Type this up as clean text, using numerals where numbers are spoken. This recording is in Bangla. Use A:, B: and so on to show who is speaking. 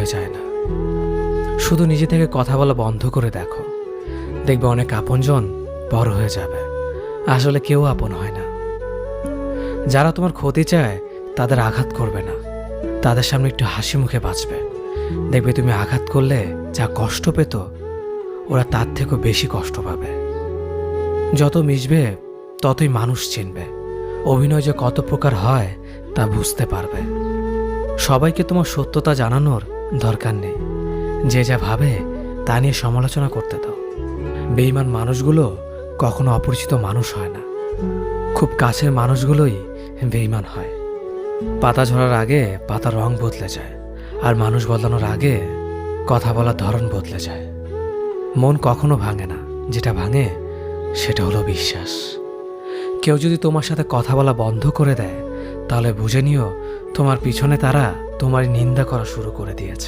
A: বলতে চায় না। শুধু নিজে থেকে কথা বলা বন্ধ করে দেখো, দেখবে অনেক আপনজন বড় হয়ে যাবে। আসলে কেউ আপন হয় না। যারা তোমার ক্ষতি চায় তাদের আঘাত করবে না, তাদের সামনে একটু হাসি মুখে বাঁচবে। দেখবে তুমি আঘাত করলে যা কষ্ট পেত, ওরা তার থেকেও বেশি কষ্ট পাবে। যত মিশবে ততই মানুষ চিনবে, অভিনয় যে কত প্রকার হয় তা বুঝতে পারবে। সবাইকে তোমার সত্যতা জানানোর দরকার নেই, যে যা ভাবে তা নিয়ে সমালোচনা করতে দাও। বেঈমান মানুষগুলো কখনো অপরিচিত মানুষ হয় না, খুব কাছের মানুষগুলোই বেঈমান হয়। পাতা ঝরার আগে পাতার রং বদলে যায়, আর মানুষ বদলানোর আগে কথা বলার ধরন বদলে যায়। মন কখনো ভাঙে না, যেটা ভাঙে সেটা হলো বিশ্বাস। কেউ যদি তোমার সাথে কথা বলা বন্ধ করে দেয়, তাহলে বুঝে নিও তোমার পিছনে তারা তোমার নিন্দা করা শুরু করে দিয়েছে।